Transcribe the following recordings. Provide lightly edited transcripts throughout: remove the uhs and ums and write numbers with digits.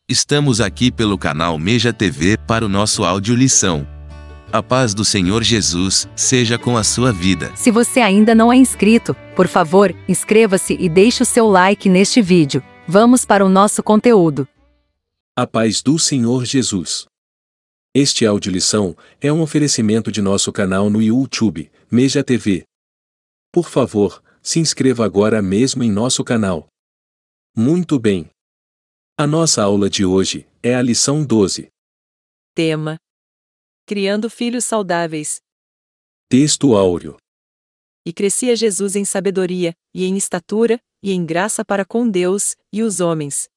Estamos aqui pelo canal Meja TV para o nosso áudio lição. A paz do Senhor Jesus seja com a sua vida. Se você ainda não é inscrito, por favor, inscreva-se e deixe o seu like neste vídeo. Vamos para o nosso conteúdo. A paz do Senhor Jesus. Este áudio lição é um oferecimento de nosso canal no YouTube, Meja TV. Por favor, se inscreva agora mesmo em nosso canal. Muito bem. A nossa aula de hoje é a lição 12. Tema: Criando filhos saudáveis. Texto áureo. E crescia Jesus em sabedoria, e em estatura, e em graça para com Deus e os homens.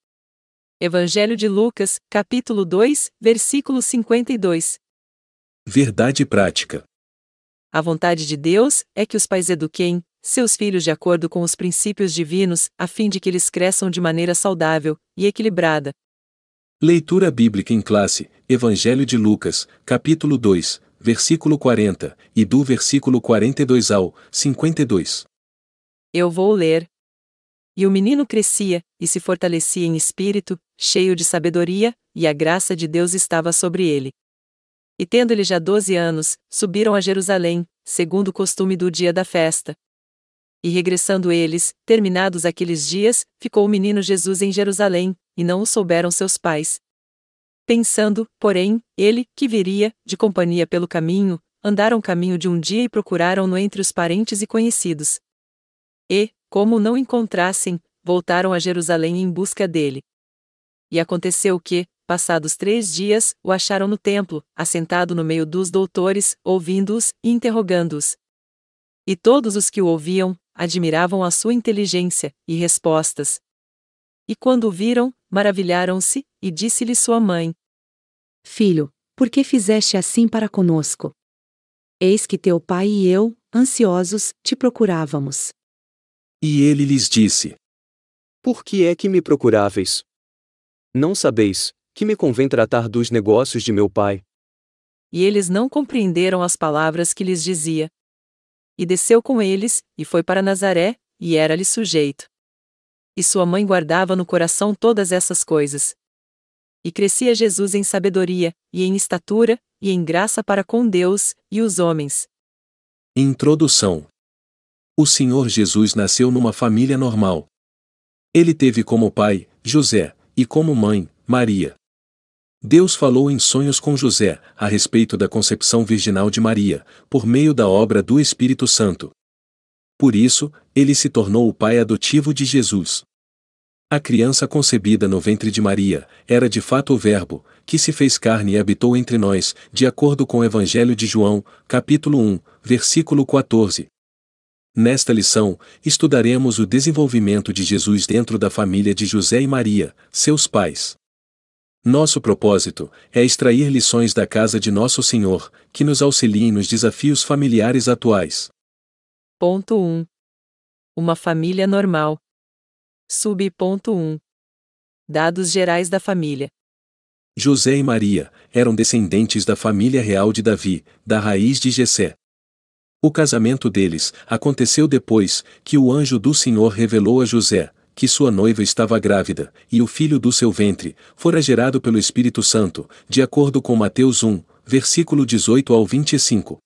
Evangelho de Lucas, capítulo 2, versículo 52. Verdade prática. A vontade de Deus é que os pais eduquem seus filhos de acordo com os princípios divinos, a fim de que eles cresçam de maneira saudável e equilibrada. Leitura bíblica em classe, Evangelho de Lucas, capítulo 2, versículo 40, e do versículo 42 ao 52. Eu vou ler. E o menino crescia, e se fortalecia em espírito, cheio de sabedoria, e a graça de Deus estava sobre ele. E tendo ele já 12 anos, subiram a Jerusalém, segundo o costume do dia da festa. E regressando eles, terminados aqueles dias, ficou o menino Jesus em Jerusalém, e não o souberam seus pais. Pensando, porém, ele, que viria, de companhia pelo caminho, andaram caminho de um dia e procuraram-no entre os parentes e conhecidos. E, como o não encontrassem, voltaram a Jerusalém em busca dele. E aconteceu que, passados 3 dias, o acharam no templo, assentado no meio dos doutores, ouvindo-os e interrogando-os. E todos os que o ouviam, admiravam a sua inteligência e respostas. E quando o viram, maravilharam-se, e disse-lhe sua mãe: Filho, por que fizeste assim para conosco? Eis que teu pai e eu, ansiosos, te procurávamos. E ele lhes disse: Por que é que me procuráveis? Não sabeis que me convém tratar dos negócios de meu pai? E eles não compreenderam as palavras que lhes dizia. E desceu com eles, e foi para Nazaré, e era-lhe sujeito. E sua mãe guardava no coração todas essas coisas. E crescia Jesus em sabedoria, e em estatura, e em graça para com Deus e os homens. Introdução. O Senhor Jesus nasceu numa família normal. Ele teve como pai, José, e como mãe, Maria. Deus falou em sonhos com José, a respeito da concepção virginal de Maria, por meio da obra do Espírito Santo. Por isso, ele se tornou o pai adotivo de Jesus. A criança concebida no ventre de Maria, era de fato o Verbo, que se fez carne e habitou entre nós, de acordo com o Evangelho de João, capítulo 1, versículo 14. Nesta lição, estudaremos o desenvolvimento de Jesus dentro da família de José e Maria, seus pais. Nosso propósito é extrair lições da casa de Nosso Senhor, que nos auxiliem nos desafios familiares atuais. Ponto 1. Uma família normal. Sub-ponto 1. Dados gerais da família. José e Maria eram descendentes da família real de Davi, da raiz de Jessé. O casamento deles aconteceu depois que o anjo do Senhor revelou a José que sua noiva estava grávida, e o filho do seu ventre fora gerado pelo Espírito Santo, de acordo com Mateus 1, versículo 18 ao 25.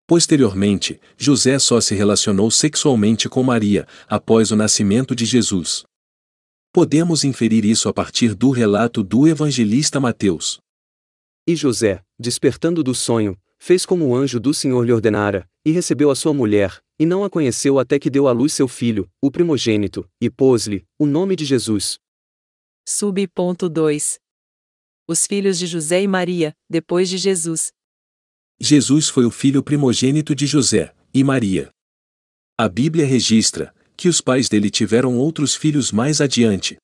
Posteriormente, José só se relacionou sexualmente com Maria, após o nascimento de Jesus. Podemos inferir isso a partir do relato do evangelista Mateus. E José, despertando do sonho, fez como o anjo do Senhor lhe ordenara, e recebeu a sua mulher, e não a conheceu até que deu à luz seu filho, o primogênito, e pôs-lhe o nome de Jesus. Sub-ponto 2. Os filhos de José e Maria, depois de Jesus. Jesus foi o filho primogênito de José e Maria. A Bíblia registra que os pais dele tiveram outros filhos mais adiante.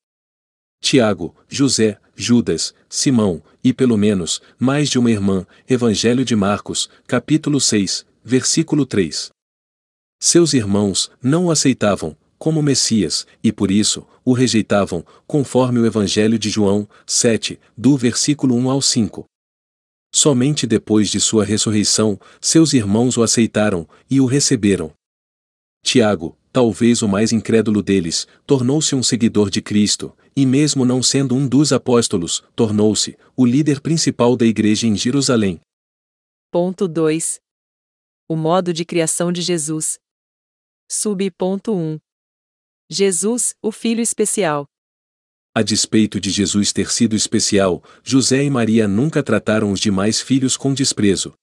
Tiago, José, Judas, Simão, e pelo menos, mais de uma irmã, Evangelho de Marcos, capítulo 6, versículo 3. Seus irmãos não o aceitavam como Messias, e por isso, o rejeitavam, conforme o Evangelho de João, 7, do versículo 1 ao 5. Somente depois de sua ressurreição, seus irmãos o aceitaram, e o receberam. Tiago, talvez o mais incrédulo deles, tornou-se um seguidor de Cristo, e mesmo não sendo um dos apóstolos, tornou-se o líder principal da igreja em Jerusalém. Ponto 2. O modo de criação de Jesus. Ponto 1. Jesus, o Filho especial. A despeito de Jesus ter sido especial, José e Maria nunca trataram os demais filhos com desprezo.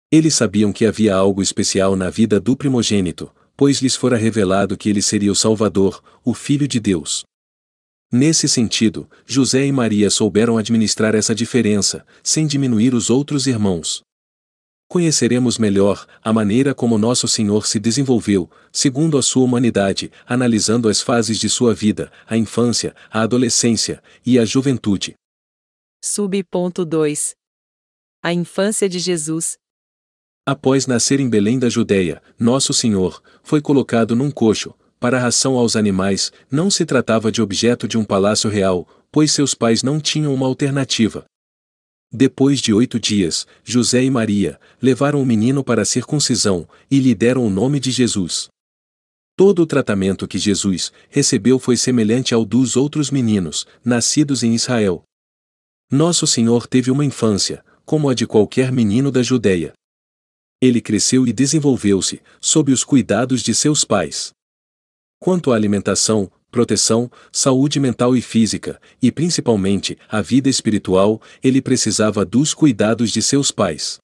Eles sabiam que havia algo especial na vida do primogênito, pois lhes fora revelado que ele seria o Salvador, o Filho de Deus. Nesse sentido, José e Maria souberam administrar essa diferença, sem diminuir os outros irmãos. Conheceremos melhor a maneira como Nosso Senhor se desenvolveu, segundo a sua humanidade, analisando as fases de sua vida, a infância, a adolescência e a juventude. Ponto 2. A infância de Jesus. Após nascer em Belém da Judeia, Nosso Senhor foi colocado num coxo, para ração aos animais. Não se tratava de objeto de um palácio real, pois seus pais não tinham uma alternativa. Depois de 8 dias, José e Maria levaram o menino para a circuncisão e lhe deram o nome de Jesus. Todo o tratamento que Jesus recebeu foi semelhante ao dos outros meninos, nascidos em Israel. Nosso Senhor teve uma infância, como a de qualquer menino da Judeia. Ele cresceu e desenvolveu-se, sob os cuidados de seus pais. Quanto à alimentação, proteção, saúde mental e física, e principalmente a vida espiritual, ele precisava dos cuidados de seus pais.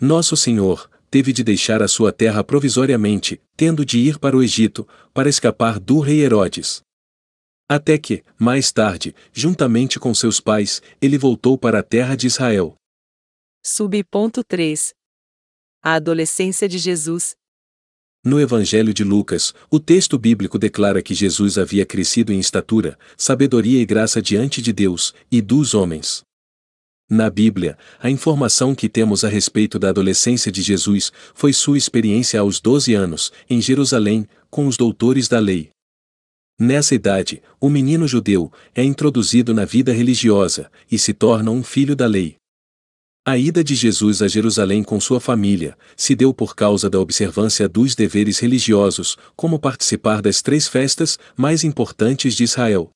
Nosso Senhor teve de deixar a sua terra provisoriamente, tendo de ir para o Egito, para escapar do rei Herodes. Até que, mais tarde, juntamente com seus pais, ele voltou para a terra de Israel. Ponto 3. A adolescência de Jesus. No Evangelho de Lucas, o texto bíblico declara que Jesus havia crescido em estatura, sabedoria e graça diante de Deus e dos homens. Na Bíblia, a informação que temos a respeito da adolescência de Jesus foi sua experiência aos 12 anos, em Jerusalém, com os doutores da lei. Nessa idade, o menino judeu é introduzido na vida religiosa e se torna um filho da lei. A ida de Jesus a Jerusalém com sua família se deu por causa da observância dos deveres religiosos, como participar das 3 festas mais importantes de Israel: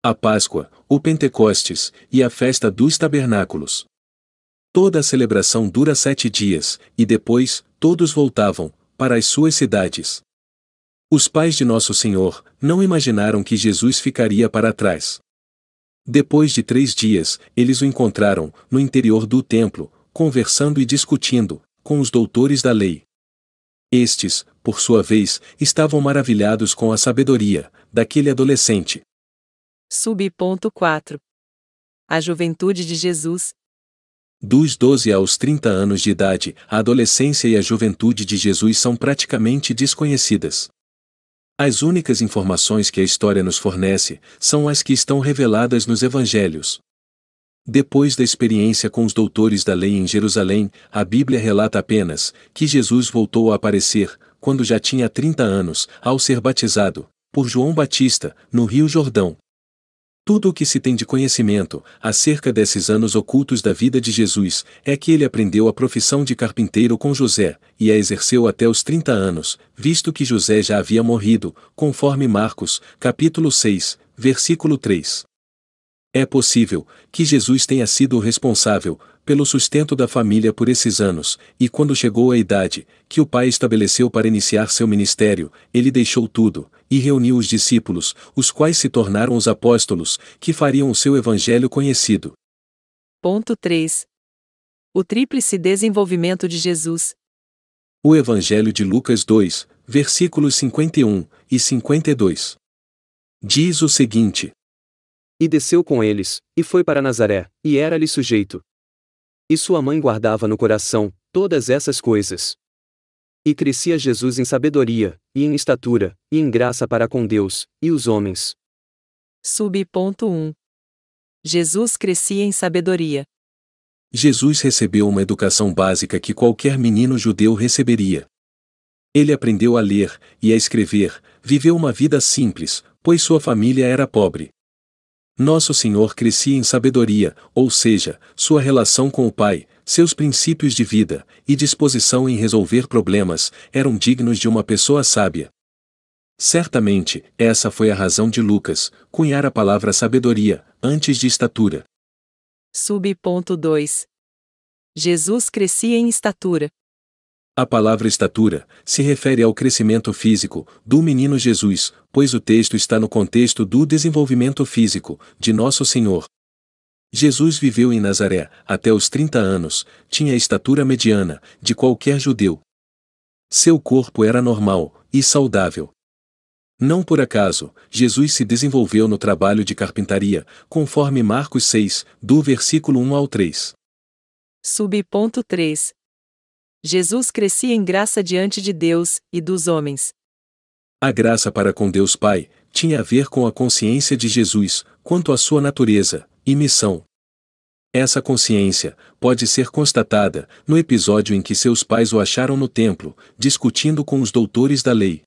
a Páscoa, o Pentecostes e a festa dos tabernáculos. Toda a celebração dura 7 dias, e depois, todos voltavam para as suas cidades. Os pais de Nosso Senhor não imaginaram que Jesus ficaria para trás. Depois de 3 dias, eles o encontraram, no interior do templo, conversando e discutindo, com os doutores da lei. Estes, por sua vez, estavam maravilhados com a sabedoria daquele adolescente. Ponto 4. A juventude de Jesus. Dos 12 aos 30 anos de idade, a adolescência e a juventude de Jesus são praticamente desconhecidas. As únicas informações que a história nos fornece são as que estão reveladas nos evangelhos. Depois da experiência com os doutores da lei em Jerusalém, a Bíblia relata apenas que Jesus voltou a aparecer, quando já tinha 30 anos, ao ser batizado por João Batista, no Rio Jordão. Tudo o que se tem de conhecimento acerca desses anos ocultos da vida de Jesus é que ele aprendeu a profissão de carpinteiro com José, e a exerceu até os 30 anos, visto que José já havia morrido, conforme Marcos, capítulo 6, versículo 3. É possível que Jesus tenha sido o responsável pelo sustento da família por esses anos, e quando chegou a idade que o pai estabeleceu para iniciar seu ministério, ele deixou tudo e reuniu os discípulos, os quais se tornaram os apóstolos, que fariam o seu evangelho conhecido. Ponto 3. O tríplice desenvolvimento de Jesus. O Evangelho de Lucas 2, versículos 51 e 52. Diz o seguinte: E desceu com eles, e foi para Nazaré, e era-lhe sujeito. E sua mãe guardava no coração todas essas coisas. E crescia Jesus em sabedoria, e em estatura, e em graça para com Deus e os homens. Ponto 1. Jesus crescia em sabedoria. Jesus recebeu uma educação básica que qualquer menino judeu receberia. Ele aprendeu a ler e a escrever, viveu uma vida simples, pois sua família era pobre. Nosso Senhor crescia em sabedoria, ou seja, sua relação com o Pai, seus princípios de vida e disposição em resolver problemas eram dignos de uma pessoa sábia. Certamente, essa foi a razão de Lucas cunhar a palavra sabedoria, antes de estatura. Sub-ponto 2. Jesus crescia em estatura. A palavra estatura se refere ao crescimento físico do menino Jesus, pois o texto está no contexto do desenvolvimento físico de Nosso Senhor. Jesus viveu em Nazaré até os 30 anos, tinha a estatura mediana de qualquer judeu. Seu corpo era normal e saudável. Não por acaso, Jesus se desenvolveu no trabalho de carpintaria, conforme Marcos 6, do versículo 1 ao 3. Sub-ponto 3. Jesus crescia em graça diante de Deus e dos homens. A graça para com Deus Pai tinha a ver com a consciência de Jesus quanto à sua natureza e missão. Essa consciência pode ser constatada no episódio em que seus pais o acharam no templo, discutindo com os doutores da lei.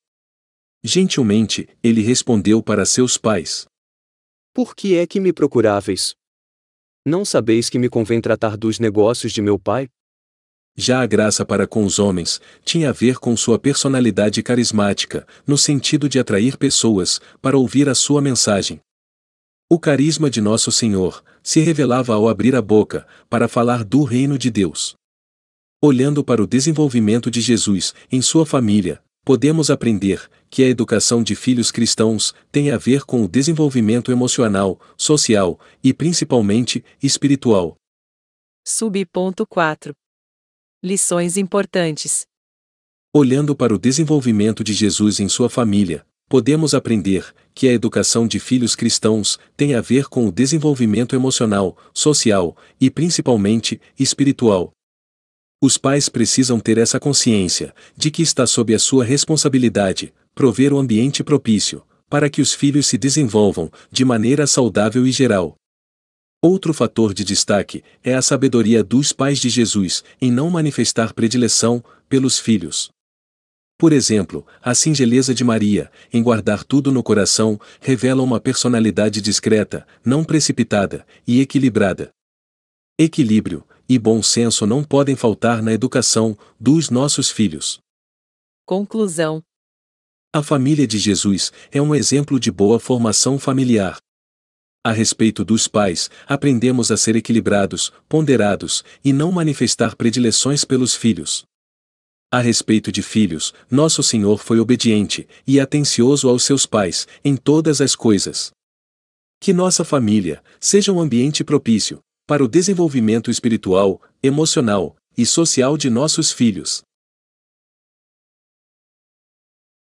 Gentilmente, ele respondeu para seus pais: Por que é que me procuráveis? Não sabeis que me convém tratar dos negócios de meu pai? Já a graça para com os homens tinha a ver com sua personalidade carismática, no sentido de atrair pessoas para ouvir a sua mensagem. O carisma de Nosso Senhor se revelava ao abrir a boca para falar do reino de Deus. Olhando para o desenvolvimento de Jesus em sua família, podemos aprender que a educação de filhos cristãos tem a ver com o desenvolvimento emocional, social e principalmente espiritual. Sub-ponto 4. Lições importantes. Olhando para o desenvolvimento de Jesus em sua família, podemos aprender que a educação de filhos cristãos tem a ver com o desenvolvimento emocional, social e principalmente espiritual. Os pais precisam ter essa consciência de que está sob a sua responsabilidade prover o ambiente propício para que os filhos se desenvolvam de maneira saudável e geral. Outro fator de destaque é a sabedoria dos pais de Jesus em não manifestar predileção pelos filhos. Por exemplo, a singeleza de Maria, em guardar tudo no coração, revela uma personalidade discreta, não precipitada e equilibrada. Equilíbrio e bom senso não podem faltar na educação dos nossos filhos. Conclusão. A família de Jesus é um exemplo de boa formação familiar. A respeito dos pais, aprendemos a ser equilibrados, ponderados e não manifestar predileções pelos filhos. A respeito de filhos, Nosso Senhor foi obediente e atencioso aos seus pais em todas as coisas. Que nossa família seja um ambiente propício para o desenvolvimento espiritual, emocional e social de nossos filhos.